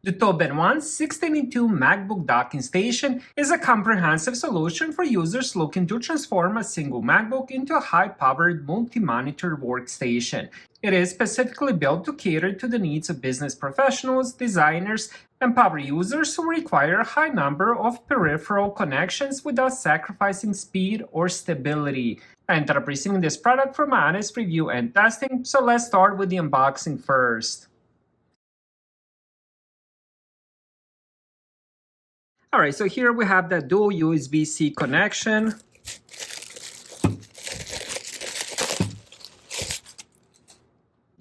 The TobenONE 16:2 MacBook docking station is a comprehensive solution for users looking to transform a single MacBook into a high-powered multi-monitor workstation. It is specifically built to cater to the needs of business professionals, designers, and power users who require a high number of peripheral connections without sacrificing speed or stability. I ended up receiving this product for my honest review and testing, so let's start with the unboxing first. Alright, so here we have the dual USB-C connection.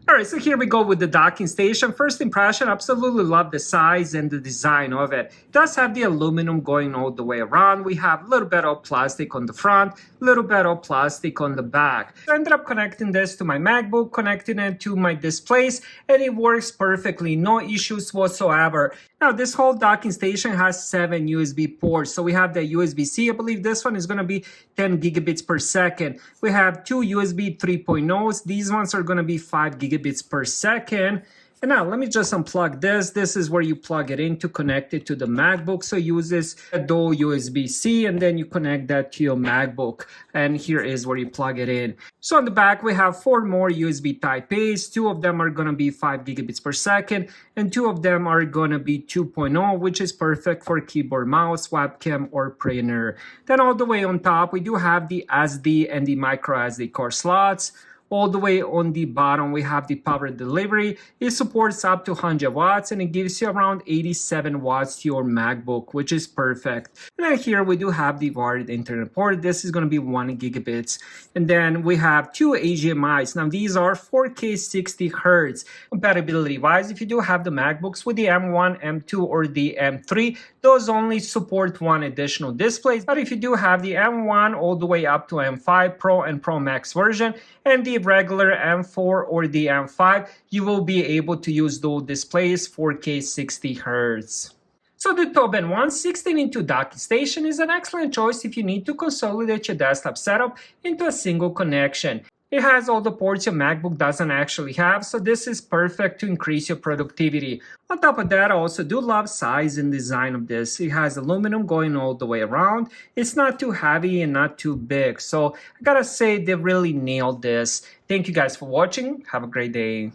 Alright, so here we go with the docking station. First impression, absolutely love the size and the design of it. It does have the aluminum going all the way around. We have a little bit of plastic on the front, a little bit of plastic on the back. I ended up connecting this to my MacBook, connecting it to my displays, and it works perfectly, no issues whatsoever. Now, this whole docking station has 7 USB ports. So we have the USB-C. I believe this one is going to be 10 gigabits per second. We have 2 USB 3.0s. These ones are going to be 5 gigabits per second. And now let me just unplug this. This is where you plug it in to connect it to the MacBook. So it uses a dual USB-C and then you connect that to your MacBook. And here is where you plug it in. So on the back, we have 4 more USB Type A's. 2 of them are going to be 5 gigabits per second. And 2 of them are going to be 2.0, which is perfect for keyboard, mouse, webcam, or printer. Then all the way on top, we do have the SD and the micro SD card slots. All the way on the bottom, we have the power delivery. It supports up to 100 watts and it gives you around 87 watts to your MacBook, which is perfect. And then here we do have the wired internet port. This is going to be 1 gigabits. And then we have 2 HDMIs. Now these are 4K 60 Hz. Compatibility wise, if you do have the MacBooks with the M1, M2, or the M3, those only support 1 additional display. But if you do have the M1 all the way up to M5 Pro and Pro Max version, and the regular M4 or the M5, you will be able to use dual displays 4K 60 Hz. So the TobenONE 16:2 docking station is an excellent choice if you need to consolidate your desktop setup into a single connection. It has all the ports your MacBook doesn't actually have, so this is perfect to increase your productivity. On top of that, I also do love size and design of this. It has aluminum going all the way around. It's not too heavy and not too big, so I gotta say they really nailed this. Thank you guys for watching. Have a great day.